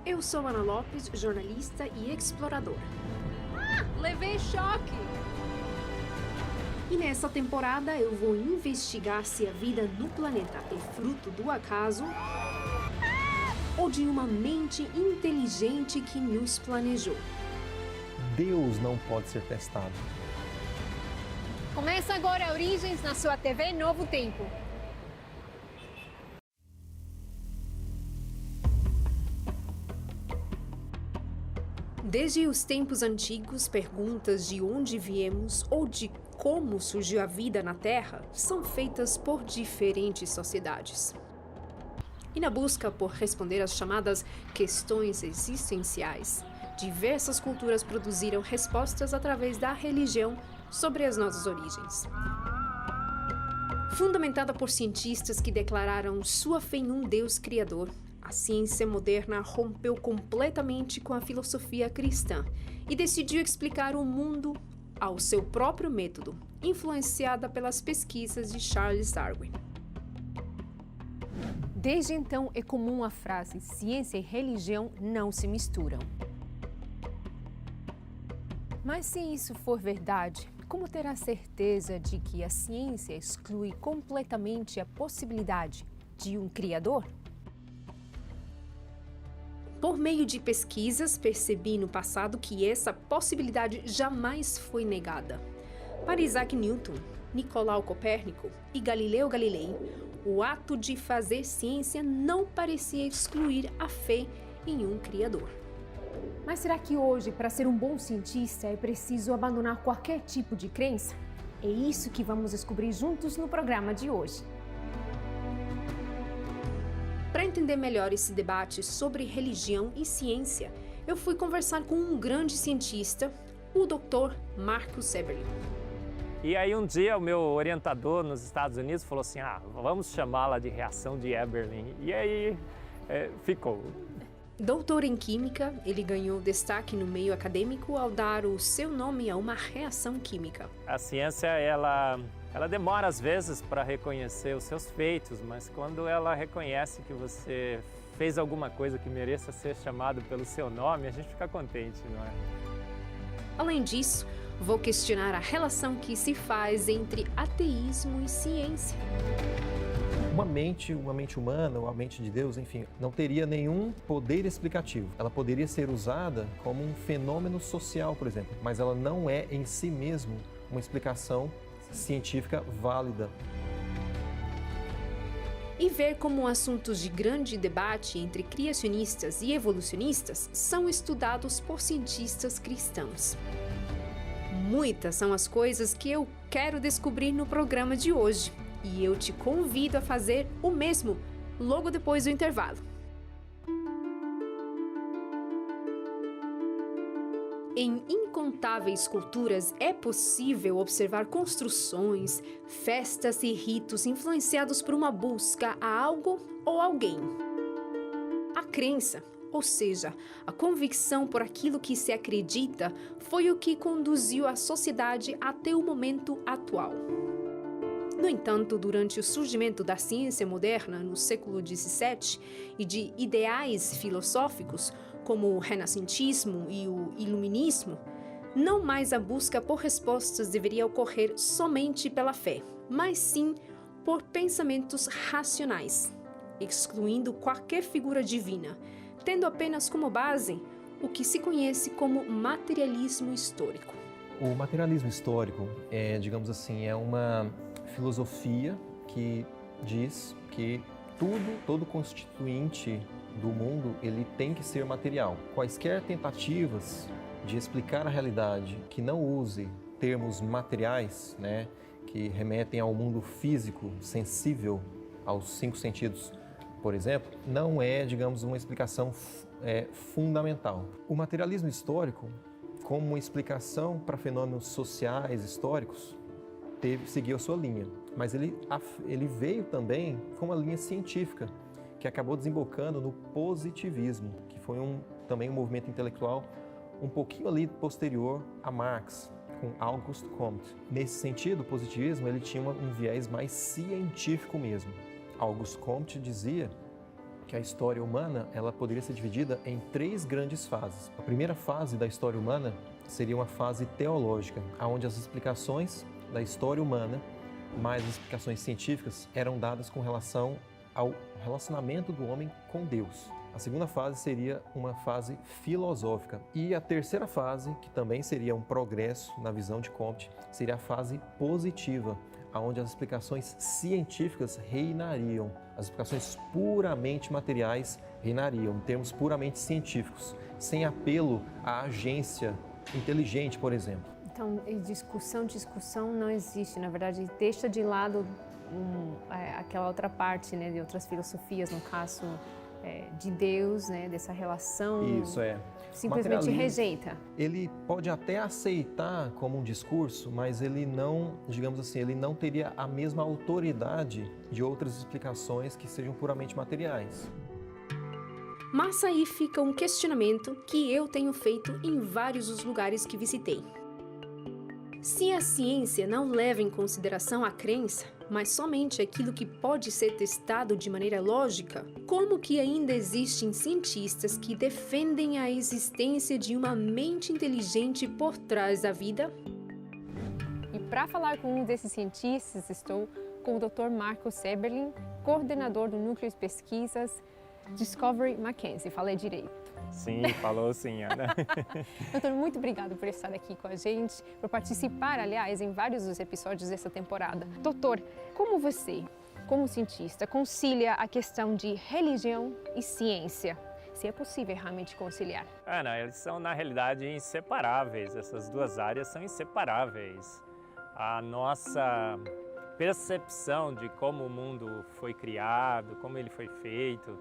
Eu sou Ana Lopes, jornalista e exploradora. Levei choque! E nessa temporada eu vou investigar se a vida no planeta é fruto do acaso ou de uma mente inteligente que nos planejou. Deus não pode ser testado. Começa agora Origens na sua TV Novo Tempo. Desde os tempos antigos, perguntas de onde viemos ou de como surgiu a vida na Terra são feitas por diferentes sociedades. E na busca por responder às chamadas questões existenciais, diversas culturas produziram respostas através da religião sobre as nossas origens. Fundamentada por cientistas que declararam sua fé em um Deus criador, a ciência moderna rompeu completamente com a filosofia cristã e decidiu explicar o mundo ao seu próprio método, influenciada pelas pesquisas de Charles Darwin. Desde então é comum a frase ciência e religião não se misturam. Mas se isso for verdade, como ter a certeza de que a ciência exclui completamente a possibilidade de um criador? Por meio de pesquisas, percebi no passado que essa possibilidade jamais foi negada. Para Isaac Newton, Nicolau Copérnico e Galileu Galilei, o ato de fazer ciência não parecia excluir a fé em um criador. Mas será que hoje, para ser um bom cientista, é preciso abandonar qualquer tipo de crença? É isso que vamos descobrir juntos no programa de hoje. Para entender melhor esse debate sobre religião e ciência, eu fui conversar com um grande cientista, o Dr. Marcus Eberlin. E aí um dia o meu orientador nos Estados Unidos falou assim, vamos chamá-la de reação de Eberlin. E aí ficou. Doutor em Química, ele ganhou destaque no meio acadêmico ao dar o seu nome a uma reação química. A ciência, ela demora às vezes para reconhecer os seus feitos, mas quando ela reconhece que você fez alguma coisa que mereça ser chamado pelo seu nome, a gente fica contente, não é? Além disso, vou questionar a relação que se faz entre ateísmo e ciência. Uma mente humana, ou a mente de Deus, enfim, não teria nenhum poder explicativo. Ela poderia ser usada como um fenômeno social, por exemplo, mas ela não é em si mesmo uma explicação científica válida. E ver como assuntos de grande debate entre criacionistas e evolucionistas são estudados por cientistas cristãos. Muitas são as coisas que eu quero descobrir no programa de hoje. E eu te convido a fazer o mesmo logo depois do intervalo. Em incontáveis culturas é possível observar construções, festas e ritos influenciados por uma busca a algo ou alguém. A crença, ou seja, a convicção por aquilo que se acredita, foi o que conduziu a sociedade até o momento atual. No entanto, durante o surgimento da ciência moderna no século XVII e de ideais filosóficos como o renascentismo e o iluminismo, não mais a busca por respostas deveria ocorrer somente pela fé, mas sim por pensamentos racionais, excluindo qualquer figura divina, tendo apenas como base o que se conhece como materialismo histórico. O materialismo histórico digamos assim, é uma filosofia que diz que todo constituinte do mundo ele tem que ser material. Quaisquer tentativas de explicar a realidade que não use termos materiais, que remetem ao mundo físico, sensível, aos 5 sentidos, por exemplo, não é, digamos, uma explicação fundamental. O materialismo histórico, como uma explicação para fenômenos sociais, históricos, seguiu a sua linha, mas ele veio também com uma linha científica, que acabou desembocando no positivismo, que foi também um movimento intelectual um pouquinho ali posterior a Marx, com Auguste Comte. Nesse sentido, o positivismo ele tinha um viés mais científico mesmo. Auguste Comte dizia que a história humana ela poderia ser dividida em 3 grandes fases. A primeira fase da história humana seria uma fase teológica, onde as explicações da história humana, mais as explicações científicas, eram dadas com relação ao relacionamento do homem com Deus. A segunda fase seria uma fase filosófica. E a terceira fase, que também seria um progresso na visão de Comte, seria a fase positiva, onde as explicações científicas reinariam. As explicações puramente materiais reinariam, em termos puramente científicos, sem apelo à agência inteligente, por exemplo. Então, discussão não existe. Na verdade, deixa de lado aquela outra parte, né, de outras filosofias, no caso de Deus, né, dessa relação. Isso é. Simplesmente rejeita. Ele pode até aceitar como um discurso, mas ele não, digamos assim, ele não teria a mesma autoridade de outras explicações que sejam puramente materiais. Mas aí fica um questionamento que eu tenho feito em vários dos lugares que visitei. Se a ciência não leva em consideração a crença, mas somente aquilo que pode ser testado de maneira lógica, como que ainda existem cientistas que defendem a existência de uma mente inteligente por trás da vida? E para falar com um desses cientistas, estou com o Dr. Marcus Eberlin, coordenador do Núcleo de Pesquisas Discovery Mackenzie. Falei direito. Sim, falou sim, Ana. Doutor, muito obrigado por estar aqui com a gente, por participar, aliás, em vários dos episódios dessa temporada. Doutor, como você, como cientista, concilia a questão de religião e ciência? Se é possível realmente conciliar? Ana, eles são, na realidade, inseparáveis. Essas duas áreas são inseparáveis. A nossa percepção de como o mundo foi criado, como ele foi feito,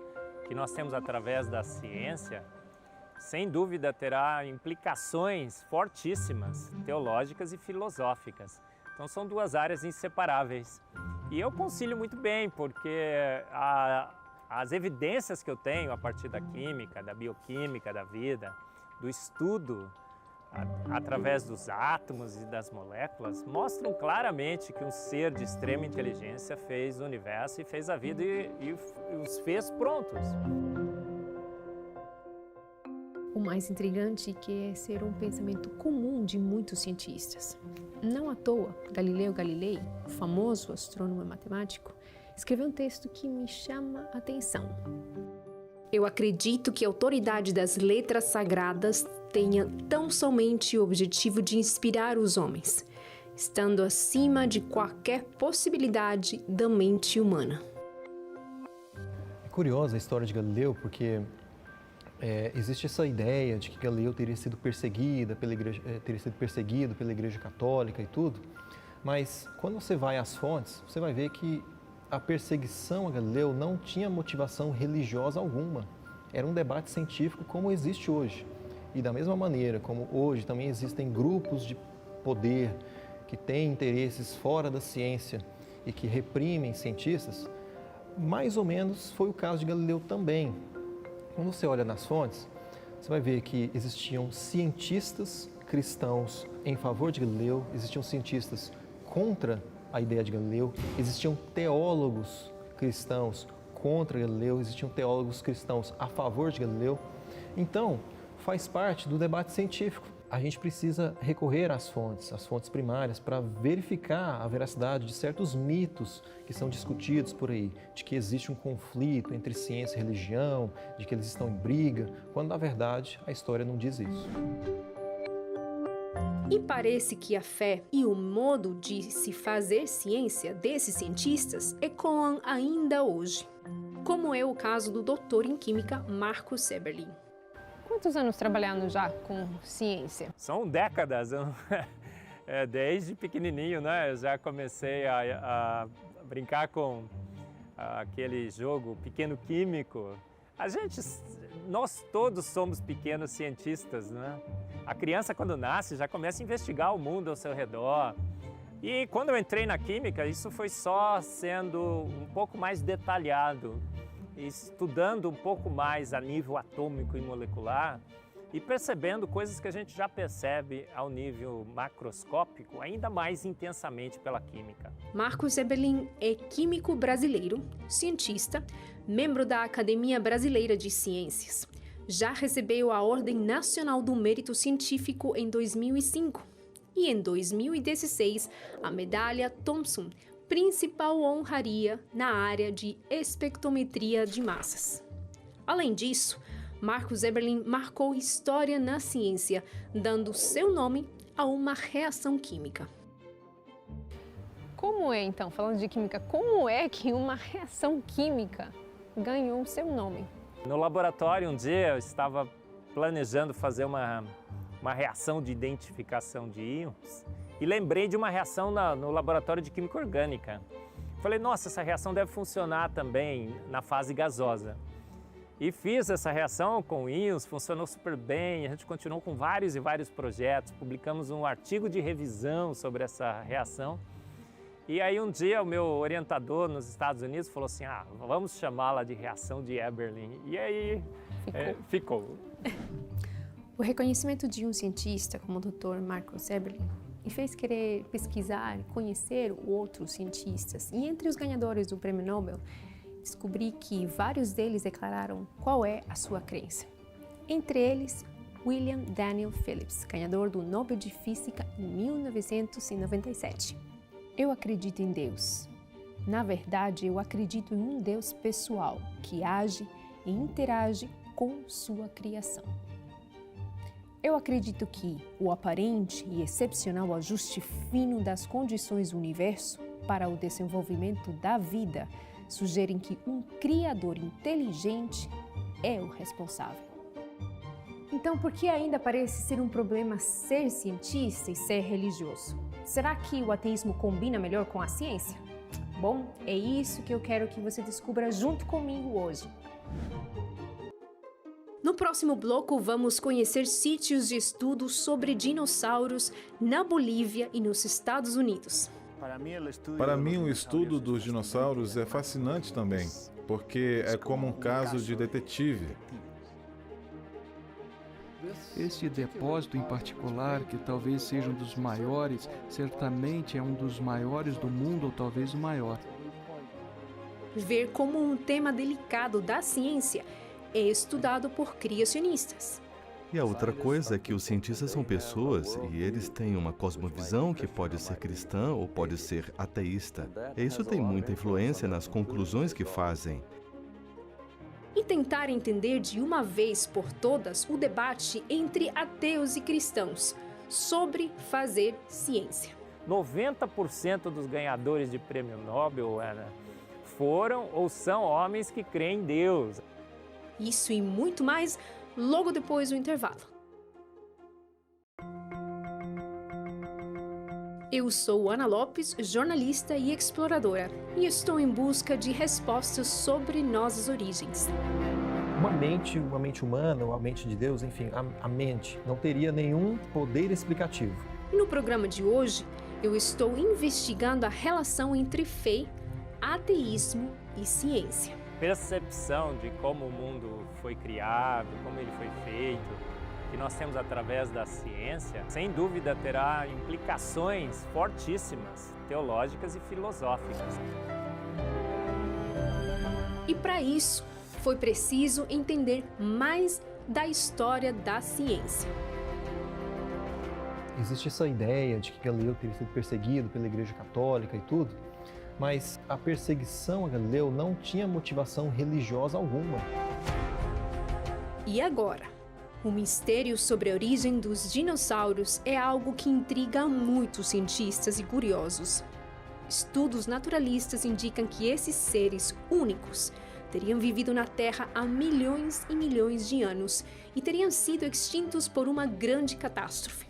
que nós temos através da ciência, sem dúvida terá implicações fortíssimas, teológicas e filosóficas. Então são duas áreas inseparáveis. E eu concilio muito bem, porque as evidências que eu tenho a partir da química, da bioquímica da vida, do estudo através dos átomos e das moléculas, mostram claramente que um ser de extrema inteligência fez o universo e fez a vida e os fez prontos. O mais intrigante que é ser um pensamento comum de muitos cientistas. Não à toa, Galileu Galilei, o famoso astrônomo e matemático, escreveu um texto que me chama a atenção. Eu acredito que a autoridade das letras sagradas tenha tão somente o objetivo de inspirar os homens, estando acima de qualquer possibilidade da mente humana. É curiosa a história de Galileu, porque existe essa ideia de que Galileu teria sido perseguido pela Igreja Católica e tudo, mas quando você vai às fontes, você vai ver que a perseguição a Galileu não tinha motivação religiosa alguma. Era um debate científico como existe hoje. E da mesma maneira como hoje também existem grupos de poder que têm interesses fora da ciência e que reprimem cientistas, mais ou menos foi o caso de Galileu também. Quando você olha nas fontes, você vai ver que existiam cientistas cristãos em favor de Galileu, existiam cientistas contra a ideia de Galileu, existiam teólogos cristãos contra Galileu, existiam teólogos cristãos a favor de Galileu. Então, faz parte do debate científico. A gente precisa recorrer às fontes primárias, para verificar a veracidade de certos mitos que são discutidos por aí, de que existe um conflito entre ciência e religião, de que eles estão em briga, quando na verdade a história não diz isso. E parece que a fé e o modo de se fazer ciência desses cientistas ecoam ainda hoje, como é o caso do doutor em química Marcus Eberlin. Quantos anos trabalhando já com ciência? São décadas, desde pequenininho, né? Eu já comecei a brincar com aquele jogo Pequeno Químico. Nós todos somos pequenos cientistas, né? A criança, quando nasce, já começa a investigar o mundo ao seu redor. E quando eu entrei na química, isso foi só sendo um pouco mais detalhado, estudando um pouco mais a nível atômico e molecular, e percebendo coisas que a gente já percebe ao nível macroscópico ainda mais intensamente pela química. Marcos Eberlin é químico brasileiro, cientista, membro da Academia Brasileira de Ciências. Já recebeu a Ordem Nacional do Mérito Científico em 2005 e em 2016 a Medalha Thomson, principal honraria na área de espectrometria de massas. Além disso, Marcos Eberlin marcou história na ciência, dando seu nome a uma reação química. Como é, então, falando de química, como é que uma reação química ganhou seu nome? No laboratório, um dia, eu estava planejando fazer uma reação de identificação de íons e lembrei de uma reação no laboratório de química orgânica. Falei, nossa, essa reação deve funcionar também na fase gasosa. E fiz essa reação com íons, funcionou super bem, a gente continuou com vários e vários projetos, publicamos um artigo de revisão sobre essa reação. E aí um dia o meu orientador nos Estados Unidos falou assim, vamos chamá-la de reação de Eberlin. E aí ficou. O reconhecimento de um cientista como o Dr. Marcos Eberlin me fez querer pesquisar, conhecer outros cientistas. E entre os ganhadores do Prêmio Nobel, descobri que vários deles declararam qual é a sua crença. Entre eles, William Daniel Phillips, ganhador do Nobel de Física em 1997. Eu acredito em Deus. Na verdade, eu acredito em um Deus pessoal que age e interage com sua criação. Eu acredito que o aparente e excepcional ajuste fino das condições do universo para o desenvolvimento da vida sugerem que um criador inteligente é o responsável. Então, por que ainda parece ser um problema ser cientista e ser religioso? Será que o ateísmo combina melhor com a ciência? Bom, é isso que eu quero que você descubra junto comigo hoje. No próximo bloco, vamos conhecer sítios de estudo sobre dinossauros na Bolívia e nos Estados Unidos. Para mim, o estudo dos dinossauros é fascinante também, porque é como um caso de detetive. Este depósito em particular, que talvez seja um dos maiores, certamente é um dos maiores do mundo ou talvez o maior. Ver como um tema delicado da ciência é estudado por criacionistas. E a outra coisa é que os cientistas são pessoas e eles têm uma cosmovisão que pode ser cristã ou pode ser ateísta. E isso tem muita influência nas conclusões que fazem. E tentar entender de uma vez por todas o debate entre ateus e cristãos sobre fazer ciência. 90% dos ganhadores de prêmio Nobel, Ana, foram ou são homens que creem em Deus. Isso e muito mais logo depois do intervalo. Eu sou Ana Lopes, jornalista e exploradora, e estou em busca de respostas sobre nossas origens. Uma mente humana, ou a mente de Deus, enfim, a mente não teria nenhum poder explicativo. No programa de hoje, eu estou investigando a relação entre fé, ateísmo e ciência. Percepção de como o mundo foi criado, como ele foi feito, que nós temos através da ciência, sem dúvida terá implicações fortíssimas, teológicas e filosóficas. E para isso, foi preciso entender mais da história da ciência. Existe essa ideia de que Galileu teria sido perseguido pela Igreja Católica e tudo, mas a perseguição a Galileu não tinha motivação religiosa alguma. E agora? O mistério sobre a origem dos dinossauros é algo que intriga muitos cientistas e curiosos. Estudos naturalistas indicam que esses seres únicos teriam vivido na Terra há milhões e milhões de anos e teriam sido extintos por uma grande catástrofe.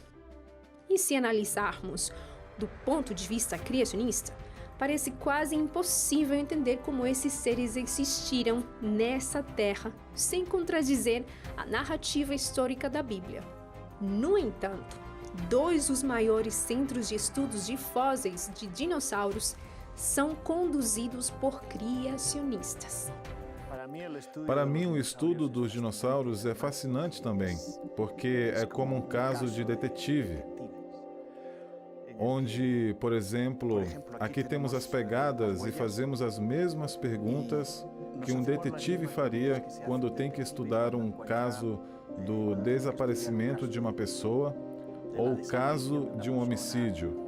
E se analisarmos do ponto de vista criacionista, parece quase impossível entender como esses seres existiram nessa terra, sem contradizer a narrativa histórica da Bíblia. No entanto, dois dos maiores centros de estudos de fósseis de dinossauros são conduzidos por criacionistas. Para mim, o estudo dos dinossauros é fascinante também, porque é como um caso de detetive, onde, por exemplo, aqui temos as pegadas e fazemos as mesmas perguntas que um detetive faria quando tem que estudar um caso do desaparecimento de uma pessoa ou o caso de um homicídio.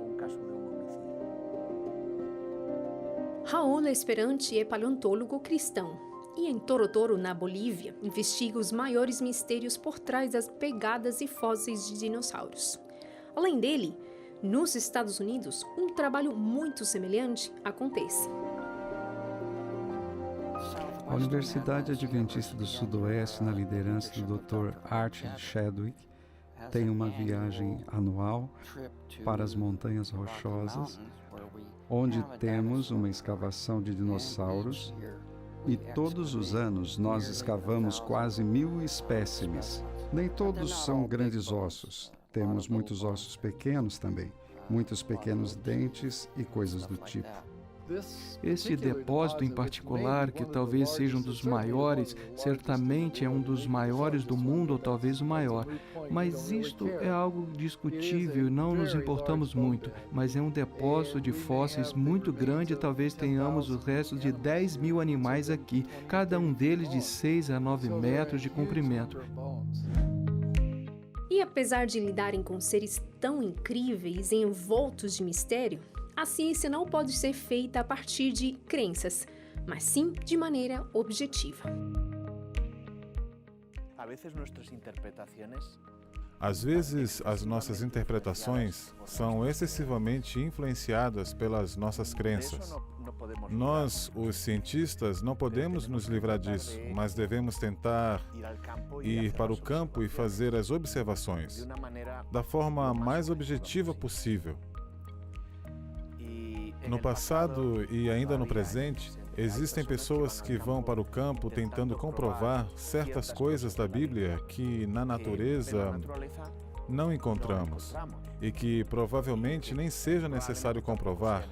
Raul Esperante é paleontólogo cristão e em Torotoro, na Bolívia, investiga os maiores mistérios por trás das pegadas e fósseis de dinossauros. Além dele, nos Estados Unidos, um trabalho muito semelhante acontece. A Universidade Adventista do Sudoeste, na liderança do Dr. Art Chadwick, tem uma viagem anual para as Montanhas Rochosas, onde temos uma escavação de dinossauros e todos os anos nós escavamos quase 1000 espécimes. Nem todos são grandes ossos, temos muitos ossos pequenos também, muitos pequenos dentes e coisas do tipo. Este depósito em particular, que talvez seja um dos maiores, certamente é um dos maiores do mundo ou talvez o maior. Mas isto é algo discutível e não nos importamos muito. Mas é um depósito de fósseis muito grande e talvez tenhamos os restos de 10.000 animais aqui, cada um deles de 6 a 9 metros de comprimento. E apesar de lidarem com seres tão incríveis e envoltos de mistério, a ciência não pode ser feita a partir de crenças, mas sim de maneira objetiva. Às vezes, as nossas interpretações são excessivamente influenciadas pelas nossas crenças. Nós, os cientistas, não podemos nos livrar disso, mas devemos tentar ir para o campo e fazer as observações da forma mais objetiva possível. No passado e ainda no presente, existem pessoas que vão para o campo tentando comprovar certas coisas da Bíblia que na natureza não encontramos e que provavelmente nem seja necessário comprovar.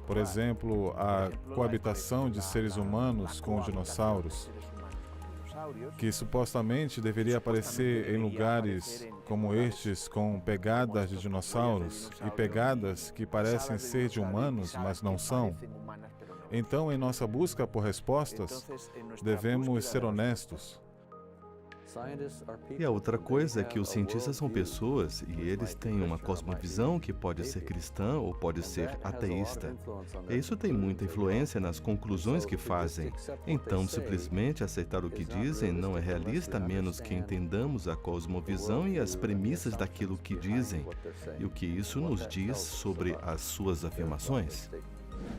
Por exemplo, a coabitação de seres humanos com dinossauros, que supostamente deveria aparecer em lugares como estes com pegadas de dinossauros e pegadas que parecem ser de humanos, mas não são. Então, em nossa busca por respostas, devemos ser honestos. E a outra coisa é que os cientistas são pessoas e eles têm uma cosmovisão que pode ser cristã ou pode ser ateísta. E isso tem muita influência nas conclusões que fazem. Então, simplesmente aceitar o que dizem não é realista, a menos que entendamos a cosmovisão e as premissas daquilo que dizem e o que isso nos diz sobre as suas afirmações.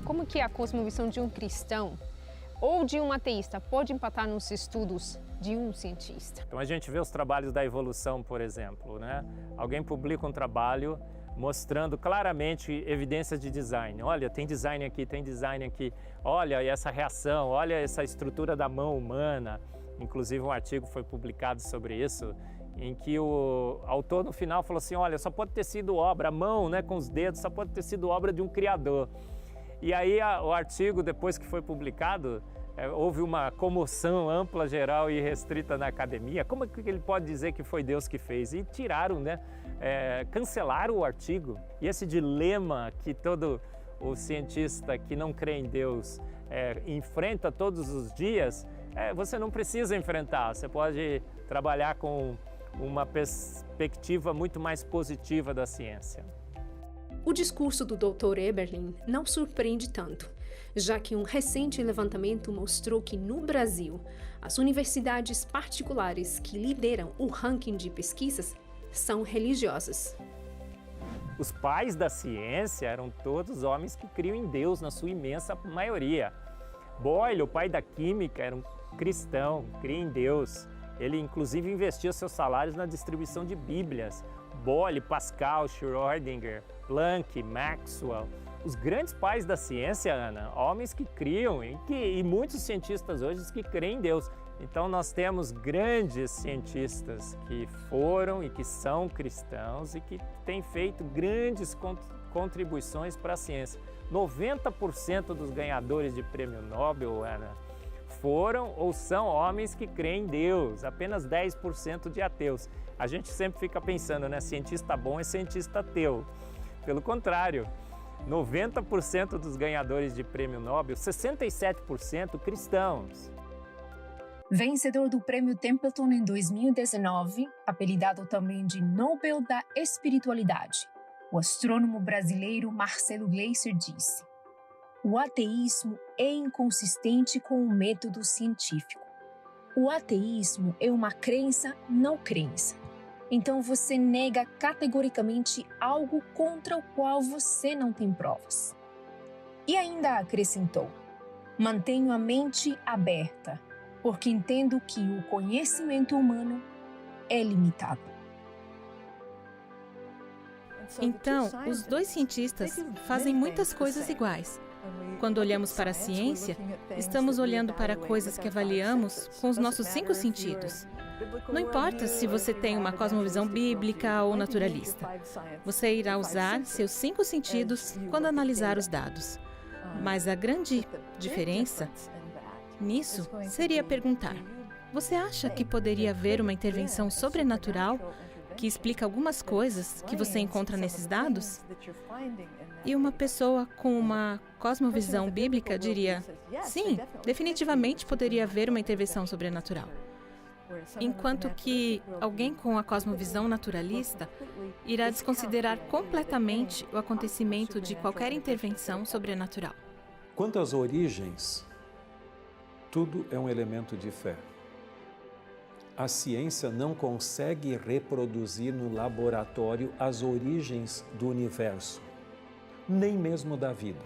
Como que a cosmovisão de um cristão ou de um ateísta pode impactar nos estudos de um cientista? Então a gente vê os trabalhos da evolução, por exemplo, né? Alguém publica um trabalho mostrando claramente evidências de design. Olha, tem design aqui, olha essa reação, olha essa estrutura da mão humana. Inclusive um artigo foi publicado sobre isso, em que o autor no final falou assim, olha, só pode ter sido obra, a mão, né, com os dedos, só pode ter sido obra de um criador. E aí o artigo, depois que foi publicado, houve uma comoção ampla, geral e restrita na academia. Como é que ele pode dizer que foi Deus que fez? E tiraram, né? Cancelaram o artigo. E esse dilema que todo o cientista que não crê em Deus enfrenta todos os dias, você não precisa enfrentar. Você pode trabalhar com uma perspectiva muito mais positiva da ciência. O discurso do Dr. Eberlin não surpreende tanto, já que um recente levantamento mostrou que no Brasil, as universidades particulares que lideram o ranking de pesquisas são religiosas. Os pais da ciência eram todos homens que criam em Deus, na sua imensa maioria. Boyle, o pai da química, era um cristão, cria em Deus. Ele, inclusive, investia seus salários na distribuição de Bíblias. Boyle, Pascal, Schrödinger, Planck, Maxwell, os grandes pais da ciência, Ana, homens que criam e muitos cientistas hoje que creem em Deus. Então nós temos grandes cientistas que foram e que são cristãos e que têm feito grandes contribuições para a ciência. 90% dos ganhadores de prêmio Nobel, Ana, foram ou são homens que creem em Deus, apenas 10% de ateus. A gente sempre fica pensando, né? Cientista bom é cientista ateu. Pelo contrário, 90% dos ganhadores de prêmio Nobel, 67% cristãos. Vencedor do Prêmio Templeton em 2019, apelidado também de Nobel da Espiritualidade, o astrônomo brasileiro Marcelo Gleiser disse: o ateísmo é inconsistente com o método científico. O ateísmo é uma crença não crença. Então você nega categoricamente algo contra o qual você não tem provas. E ainda acrescentou: mantenho a mente aberta, porque entendo que o conhecimento humano é limitado. Então, os dois cientistas fazem muitas coisas iguais. Quando olhamos para a ciência, estamos olhando para coisas que avaliamos com os nossos 5 sentidos. Não importa se você tem uma cosmovisão bíblica ou naturalista. Você irá usar seus 5 sentidos quando analisar os dados. Mas a grande diferença nisso seria perguntar: você acha que poderia haver uma intervenção sobrenatural que explica algumas coisas que você encontra nesses dados? E uma pessoa com uma cosmovisão bíblica diria: sim, definitivamente poderia haver uma intervenção sobrenatural. Enquanto que alguém com a cosmovisão naturalista irá desconsiderar completamente o acontecimento de qualquer intervenção sobrenatural. Quanto às origens, tudo é um elemento de fé. A ciência não consegue reproduzir no laboratório as origens do universo, nem mesmo da vida.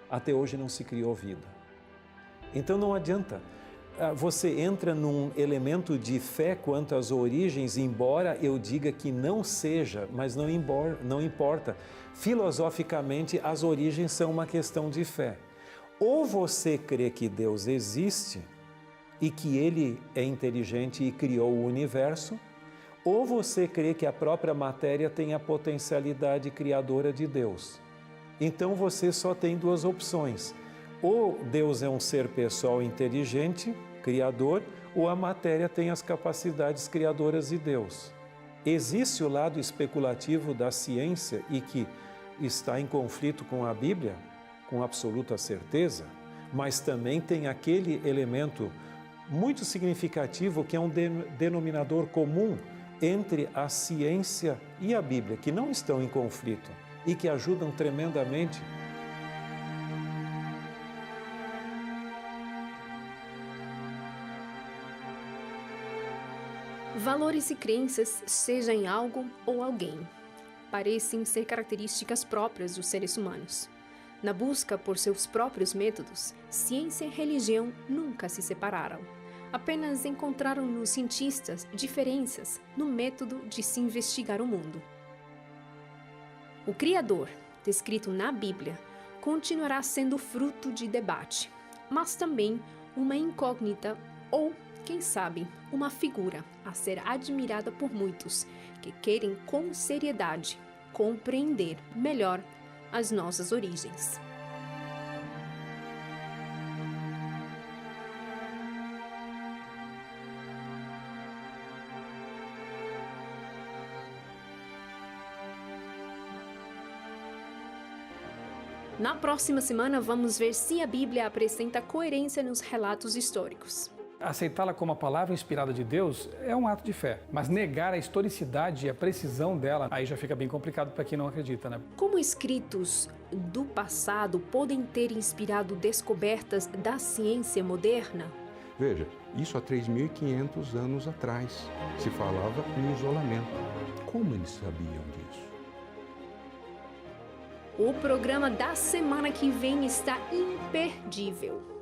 Até hoje não se criou vida. Então não adianta. Você entra num elemento de fé quanto às origens, embora eu diga que não seja, mas não importa. Filosoficamente, as origens são uma questão de fé. Ou você crê que Deus existe e que Ele é inteligente e criou o universo, ou você crê que a própria matéria tem a potencialidade criadora de Deus. Então você só tem 2 opções. Ou Deus é um ser pessoal inteligente, criador, ou a matéria tem as capacidades criadoras de Deus. Existe o lado especulativo da ciência e que está em conflito com a Bíblia, com absoluta certeza, mas também tem aquele elemento muito significativo que é um denominador comum entre a ciência e a Bíblia, que não estão em conflito e que ajudam tremendamente. Valores e crenças, seja em algo ou alguém, parecem ser características próprias dos seres humanos. Na busca por seus próprios métodos, ciência e religião nunca se separaram. Apenas encontraram nos cientistas diferenças no método de se investigar o mundo. O Criador, descrito na Bíblia, continuará sendo fruto de debate, mas também uma incógnita ou, quem sabe, uma figura a ser admirada por muitos que querem com seriedade compreender melhor as nossas origens. Na próxima semana, vamos ver se a Bíblia apresenta coerência nos relatos históricos. Aceitá-la como a palavra inspirada de Deus é um ato de fé, mas negar a historicidade e a precisão dela, aí já fica bem complicado para quem não acredita, né? Como escritos do passado podem ter inspirado descobertas da ciência moderna? Veja, isso há 3.500 anos atrás se falava em isolamento. Como eles sabiam disso? O programa da semana que vem está imperdível.